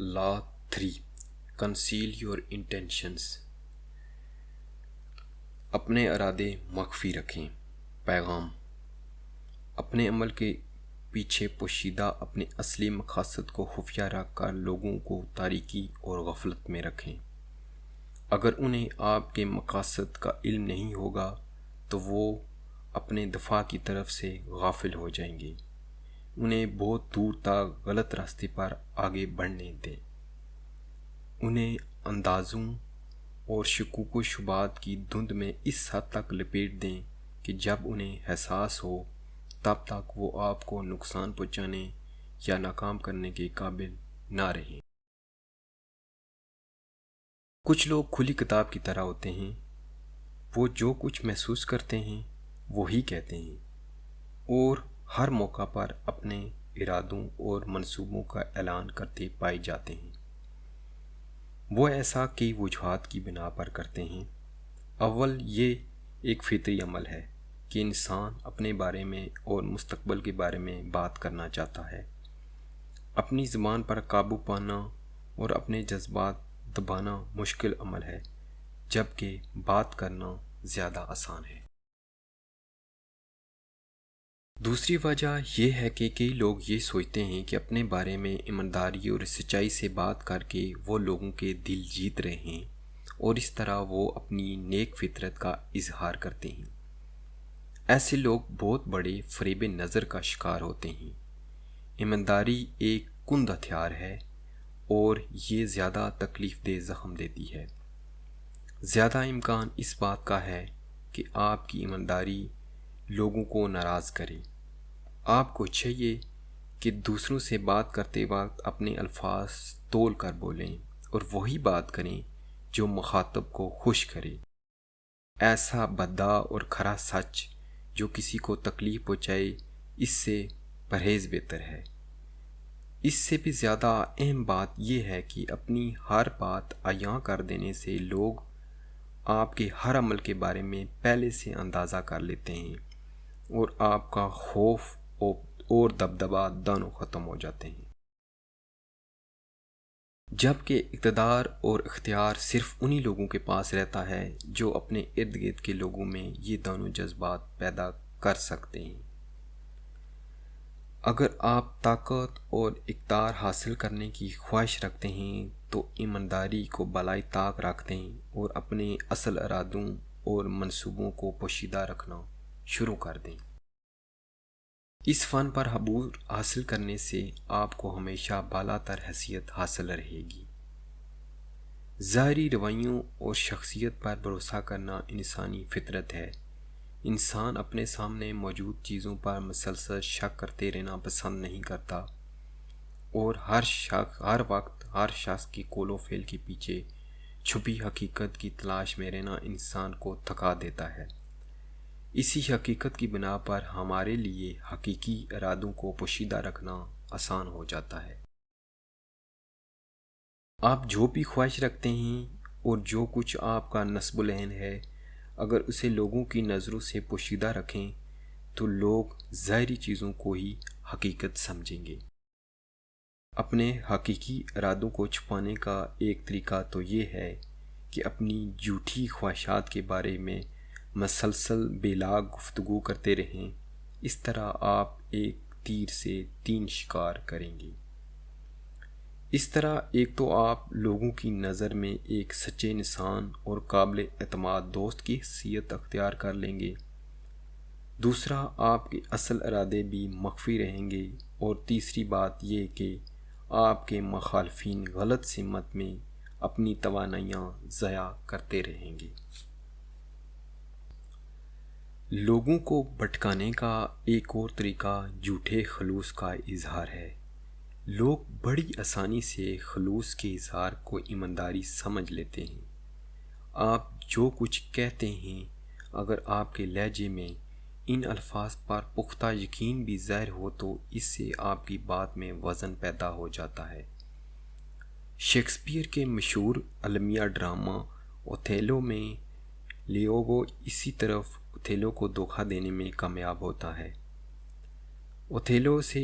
Law 3 conceal your intentions. اپنے ارادے مخفی رکھیں. پیغام: اپنے عمل کے پیچھے پوشیدہ اپنے اصلی مقاصد کو خفیہ رکھ کر لوگوں کو تاریکی اور غفلت میں رکھیں. اگر انہیں آپ کے مقاصد کا علم نہیں ہوگا تو وہ اپنے دفاع کی طرف سے غافل ہو جائیں گے. انہیں بہت دور تک غلط راستے پر آگے بڑھنے دیں. انہیں اندازوں اور شکوک و شبہات کی دھند میں اس حد تک لپیٹ دیں کہ جب انہیں احساس ہو تب تک وہ آپ کو نقصان پہنچانے یا ناکام کرنے کے قابل نہ رہیں. کچھ لوگ کھلی کتاب کی طرح ہوتے ہیں. وہ جو کچھ محسوس کرتے ہیں وہی کہتے ہیں اور ہر موقع پر اپنے ارادوں اور منصوبوں کا اعلان کرتے پائے جاتے ہیں. وہ ایسا کئی وجوہات کی بنا پر کرتے ہیں. اول، یہ ایک فطری عمل ہے کہ انسان اپنے بارے میں اور مستقبل کے بارے میں بات کرنا چاہتا ہے. اپنی زبان پر قابو پانا اور اپنے جذبات دبانا مشکل عمل ہے، جبکہ بات کرنا زیادہ آسان ہے. دوسری وجہ یہ ہے کہ کئی لوگ یہ سوچتے ہیں کہ اپنے بارے میں ایمانداری اور سچائی سے بات کر کے وہ لوگوں کے دل جیت رہے ہیں اور اس طرح وہ اپنی نیک فطرت کا اظہار کرتے ہیں. ایسے لوگ بہت بڑے فریب نظر کا شکار ہوتے ہیں. ایمانداری ایک کند ہتھیار ہے اور یہ زیادہ تکلیف دہ زخم دیتی ہے. زیادہ امکان اس بات کا ہے کہ آپ کی ایمانداری لوگوں کو ناراض کرے. آپ کو چاہیے کہ دوسروں سے بات کرتے وقت اپنے الفاظ تول کر بولیں اور وہی بات کریں جو مخاطب کو خوش کرے. ایسا بدعا اور کھرا سچ جو کسی کو تکلیف پہنچائے، اس سے پرہیز بہتر ہے. اس سے بھی زیادہ اہم بات یہ ہے کہ اپنی ہر بات عیاں کر دینے سے لوگ آپ کے ہر عمل کے بارے میں پہلے سے اندازہ کر لیتے ہیں اور آپ کا خوف اور دبدبہ دونوں ختم ہو جاتے ہیں. جبکہ اقتدار اور اختیار صرف انہی لوگوں کے پاس رہتا ہے جو اپنے ارد گرد کے لوگوں میں یہ دونوں جذبات پیدا کر سکتے ہیں. اگر آپ طاقت اور اقتدار حاصل کرنے کی خواہش رکھتے ہیں تو ایمانداری کو بالائے طاق رکھ دیں اور اپنے اصل ارادوں اور منصوبوں کو پوشیدہ رکھنا شروع کر دیں. اس فن پر عبور حاصل کرنے سے آپ کو ہمیشہ بالا تر حیثیت حاصل رہے گی. ظاہری رویوں اور شخصیت پر بھروسہ کرنا انسانی فطرت ہے. انسان اپنے سامنے موجود چیزوں پر مسلسل شک کرتے رہنا پسند نہیں کرتا اور ہر وقت ہر شخص کی قول و فعل کے پیچھے چھپی حقیقت کی تلاش میں رہنا انسان کو تھکا دیتا ہے. اسی حقیقت کی بنا پر ہمارے لیے حقیقی ارادوں کو پوشیدہ رکھنا آسان ہو جاتا ہے. آپ جو بھی خواہش رکھتے ہیں اور جو کچھ آپ کا نصب العین ہے، اگر اسے لوگوں کی نظروں سے پوشیدہ رکھیں تو لوگ ظاہری چیزوں کو ہی حقیقت سمجھیں گے. اپنے حقیقی ارادوں کو چھپانے کا ایک طریقہ تو یہ ہے کہ اپنی جھوٹی خواہشات کے بارے میں مسلسل بے لاگ گفتگو کرتے رہیں. اس طرح آپ ایک تیر سے 3 شکار کریں گے. اس طرح ایک تو آپ لوگوں کی نظر میں ایک سچے انسان اور قابل اعتماد دوست کی حیثیت اختیار کر لیں گے. دوسرا، آپ کے اصل ارادے بھی مخفی رہیں گے. اور تیسری بات یہ کہ آپ کے مخالفین غلط سمت میں اپنی توانائیاں ضائع کرتے رہیں گے. لوگوں کو بھٹکانے کا ایک اور طریقہ جھوٹے خلوص کا اظہار ہے. لوگ بڑی آسانی سے خلوص کے اظہار کو ایمانداری سمجھ لیتے ہیں. آپ جو کچھ کہتے ہیں، اگر آپ کے لہجے میں ان الفاظ پر پختہ یقین بھی ظاہر ہو تو اس سے آپ کی بات میں وزن پیدا ہو جاتا ہے. شیکسپیئر کے مشہور المیہ ڈرامہ اوتھیلو میں لیوگو اسی طرف اوتھیلو کو دھوکہ دینے میں کامیاب ہوتا ہے. اوتھیلو سے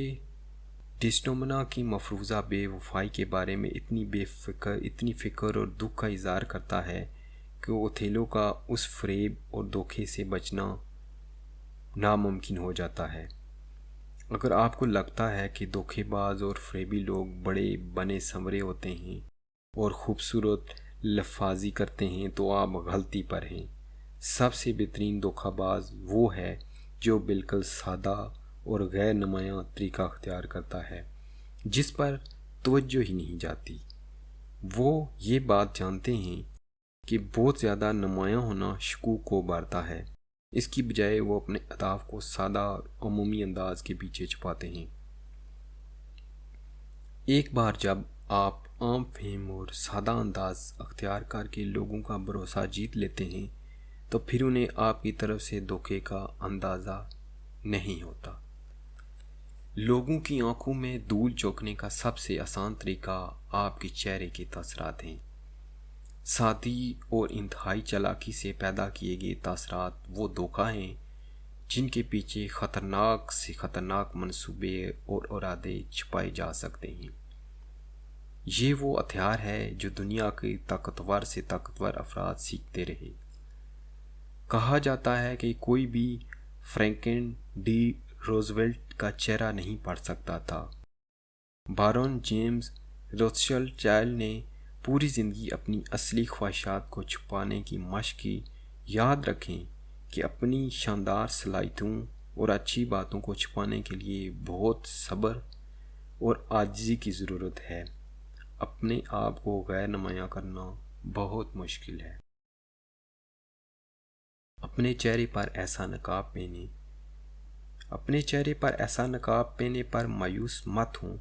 ڈیسٹومنا کی مفروضہ بے وفائی کے بارے میں اتنی فکر اور دکھ کا اظہار کرتا ہے کہ اوتھیلو کا اس فریب اور دھوکے سے بچنا ناممکن ہو جاتا ہے۔ اگر آپ کو لگتا ہے کہ دھوکے باز اور فریبی لوگ بڑے بنے سنورے ہوتے ہیں اور خوبصورت لفاظی کرتے ہیں تو آپ غلطی پر ہیں۔ سب سے بہترین دھوکہ باز وہ ہے جو بالکل سادہ اور غیر نمایاں طریقہ اختیار کرتا ہے جس پر توجہ ہی نہیں جاتی۔ وہ یہ بات جانتے ہیں کہ بہت زیادہ نمایاں ہونا شکوک کو ابھارتا ہے، اس کی بجائے وہ اپنے اہداف کو سادہ اور عمومی انداز کے پیچھے چھپاتے ہیں۔ ایک بار جب آپ عام فہم اور سادہ انداز اختیار کر کے لوگوں کا بھروسہ جیت لیتے ہیں تو پھر انہیں آپ کی طرف سے دھوکے کا اندازہ نہیں ہوتا۔ لوگوں کی آنکھوں میں دھول جھونکنے کا سب سے آسان طریقہ آپ کے چہرے کے تاثرات ہیں۔ سادگی اور انتہائی چالاکی سے پیدا کیے گئے تاثرات وہ دھوکہ ہیں جن کے پیچھے خطرناک سے خطرناک منصوبے اور ارادے چھپائے جا سکتے ہیں۔ یہ وہ ہتھیار ہے جو دنیا کے طاقتور سے طاقتور افراد سیکھتے رہے۔ کہا جاتا ہے کہ کوئی بھی فرینکلن ڈی روزویلٹ کا چہرہ نہیں پڑھ سکتا تھا۔ بارون جیمز روتھشائلڈ نے پوری زندگی اپنی اصلی خواہشات کو چھپانے کی مشق کی۔ یاد رکھیں کہ اپنی شاندار صلاحیتوں اور اچھی باتوں کو چھپانے کے لیے بہت صبر اور عاجزی کی ضرورت ہے۔ اپنے آپ کو غیر نمایاں کرنا بہت مشکل ہے۔ اپنے چہرے پر ایسا نقاب پہنے پر مایوس مت ہوں۔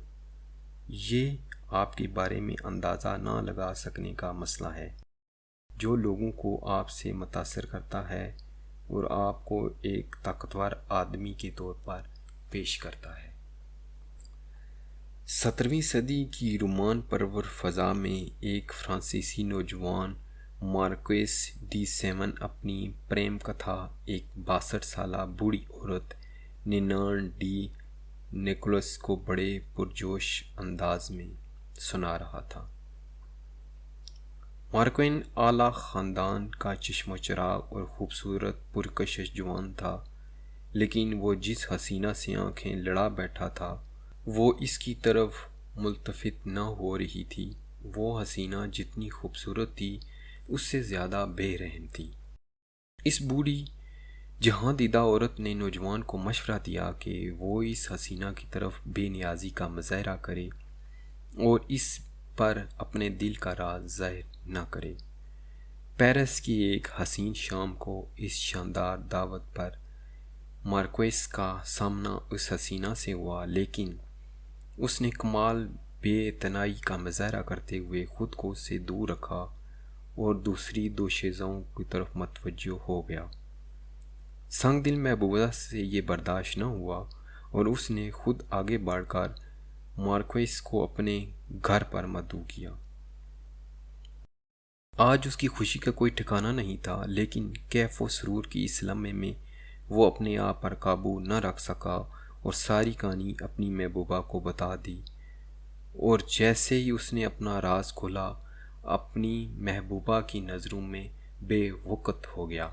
یہ آپ کے بارے میں اندازہ نہ لگا سکنے کا مسئلہ ہے جو لوگوں کو آپ سے متاثر کرتا ہے اور آپ کو ایک طاقتور آدمی کے طور پر پیش کرتا ہے۔ 17ویں صدی کی رومان پرور فضا میں ایک فرانسیسی نوجوان مارکویس ڈی سیون اپنی پریم کتھا ایک 62 سالہ بوڑھی عورت نینان ڈی نیکولس کو بڑے پرجوش انداز میں سنا رہا تھا۔ مارکوین اعلیٰ خاندان کا چشم و چراغ اور خوبصورت پرکشش جوان تھا، لیکن وہ جس حسینہ سے آنکھیں لڑا بیٹھا تھا وہ اس کی طرف ملتفت نہ ہو رہی تھی۔ وہ حسینہ جتنی خوبصورت تھی اس سے زیادہ بے رحم تھی۔ اس بوڑھی جہاں دیدہ عورت نے نوجوان کو مشورہ دیا کہ وہ اس حسینہ کی طرف بے نیازی کا مظاہرہ کرے اور اس پر اپنے دل کا راز ظاہر نہ کرے۔ پیرس کی ایک حسین شام کو اس شاندار دعوت پر مارکویس کا سامنا اس حسینہ سے ہوا، لیکن اس نے کمال بے اعتنائی کا مظاہرہ کرتے ہوئے خود کو اس سے دور رکھا اور دوسری دوشیزوں کی طرف متوجہ ہو گیا۔ سنگ دل محبوبہ سے یہ برداشت نہ ہوا اور اس نے خود آگے بڑھ کر مارکویس کو اپنے گھر پر مدعو کیا۔ آج اس کی خوشی کا کوئی ٹھکانہ نہیں تھا، لیکن کیف و سرور کی اس لمحے میں وہ اپنے آپ پر قابو نہ رکھ سکا اور ساری کہانی اپنی محبوبہ کو بتا دی۔ اور جیسے ہی اس نے اپنا راز کھولا، اپنی محبوبہ کی نظروں میں بے وقت ہو گیا۔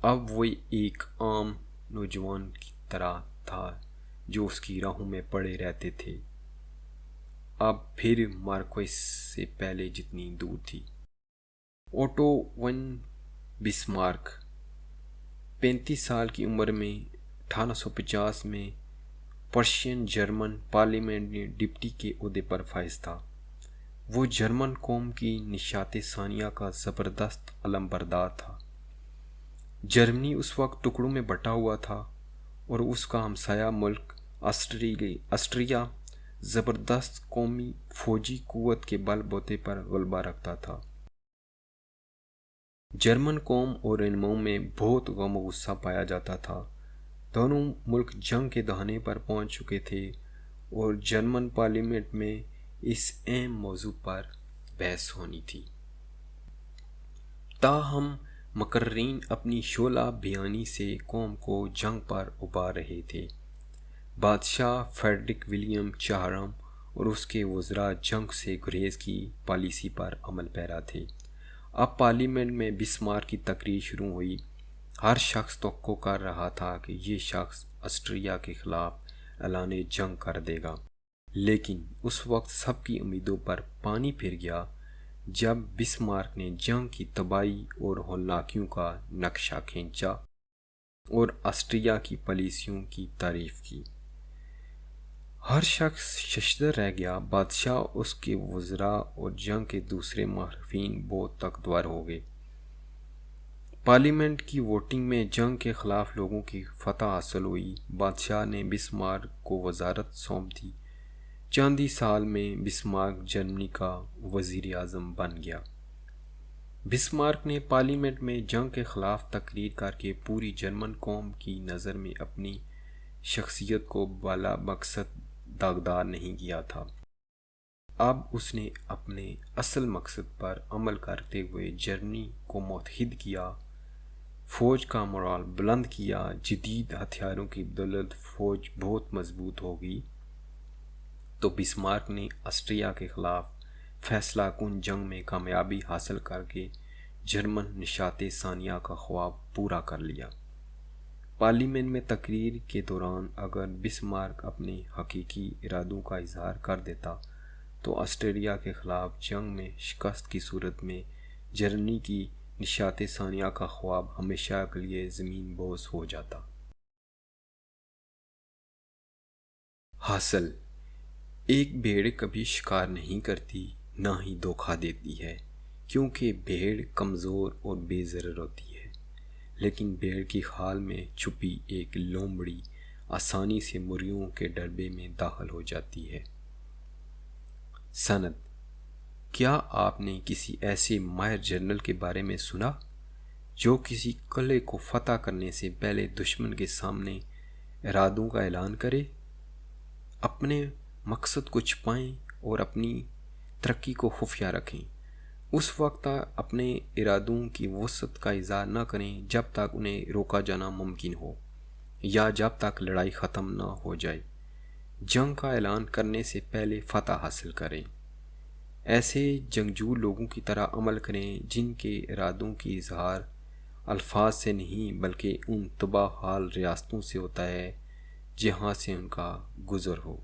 اب وہ ایک عام نوجوان کی طرح تھا جو اس کی راہوں میں پڑے رہتے تھے، اب پھر مارکویس سے پہلے جتنی دور تھی۔ اوٹو ون بسمارک 35 سال کی عمر میں 1850 میں پرشین جرمن پارلیمنٹ میں ڈپٹی کے عہدے پر فائز تھا۔ وہ جرمن قوم کی نشاط ثانیہ کا زبردست علمبردار تھا۔ جرمنی اس وقت ٹکڑوں میں بٹا ہوا تھا اور اس کا ہمسایہ ملک آسٹریا زبردست قومی فوجی قوت کے بل بوتے پر غلبہ رکھتا تھا۔ جرمن قوم اور رہنماؤں میں بہت غم و غصہ پایا جاتا تھا۔ دونوں ملک جنگ کے دہانے پر پہنچ چکے تھے اور جرمن پارلیمنٹ میں اس اہم موضوع پر بحث ہونی تھی۔ تاہم مقررین اپنی شعلہ بیانی سے قوم کو جنگ پر ابھار رہے تھے۔ بادشاہ فریڈرک ولیم چہارم اور اس کے وزراء جنگ سے گریز کی پالیسی پر عمل پیرا تھے۔ اب پارلیمنٹ میں بسمارک کی تقریر شروع ہوئی۔ ہر شخص توقع کر رہا تھا کہ یہ شخص آسٹریا کے خلاف اعلان جنگ کر دے گا، لیکن اس وقت سب کی امیدوں پر پانی پھر گیا جب بسمارک نے جنگ کی تباہی اور ہولناکیوں کا نقشہ کھینچا اور آسٹریا کی پالیسیوں کی تعریف کی۔ ہر شخص ششدر رہ گیا۔ بادشاہ، اس کے وزراء اور جنگ کے دوسرے محرفین بہت طاقتور ہو گئے۔ پارلیمنٹ کی ووٹنگ میں جنگ کے خلاف لوگوں کی فتح حاصل ہوئی۔ بادشاہ نے بسمارک کو وزارت سونپ دی۔ چند ہی سال میں بسمارک جرمنی کا وزیر اعظم بن گیا۔ بسمارک نے پارلیمنٹ میں جنگ کے خلاف تقریر کر کے پوری جرمن قوم کی نظر میں اپنی شخصیت کو بلا مقصد داغدار نہیں کیا تھا۔ اب اس نے اپنے اصل مقصد پر عمل کرتے ہوئے جرمنی کو متحد کیا، فوج کا مورال بلند کیا۔ جدید ہتھیاروں کی بدولت فوج بہت مضبوط ہو گئی تو بسمارک نے آسٹریا کے خلاف فیصلہ کن جنگ میں کامیابی حاصل کر کے جرمن نشاط ثانیہ کا خواب پورا کر لیا۔ پارلیمنٹ میں تقریر کے دوران اگر بسمارک اپنے حقیقی ارادوں کا اظہار کر دیتا تو آسٹریا کے خلاف جنگ میں شکست کی صورت میں جرمنی کی نشاط ثانیہ کا خواب ہمیشہ کے لیے زمین بوس ہو جاتا۔ حاصل: ایک بھیڑ کبھی شکار نہیں کرتی، نہ ہی دھوکہ دیتی ہے، کیونکہ بھیڑ کمزور اور بے ضرر ہوتی ہے، لیکن بھیڑ کی خال میں چھپی ایک لومڑی آسانی سے مریوں کے ڈربے میں داخل ہو جاتی ہے۔ سند: کیا آپ نے کسی ایسے ماہر جنرل کے بارے میں سنا جو کسی قلعے کو فتح کرنے سے پہلے دشمن کے سامنے ارادوں کا اعلان کرے، اپنے مقصد کو چھپائیں اور اپنی ترقی کو خفیہ رکھیں، اس وقت اپنے ارادوں کی وسعت کا اظہار نہ کریں جب تک انہیں روکا جانا ممکن ہو یا جب تک لڑائی ختم نہ ہو جائے۔ جنگ کا اعلان کرنے سے پہلے فتح حاصل کریں۔ ایسے جنگجو لوگوں کی طرح عمل کریں جن کے ارادوں کی اظہار الفاظ سے نہیں بلکہ ان تباہ حال ریاستوں سے ہوتا ہے جہاں سے ان کا گزر ہو۔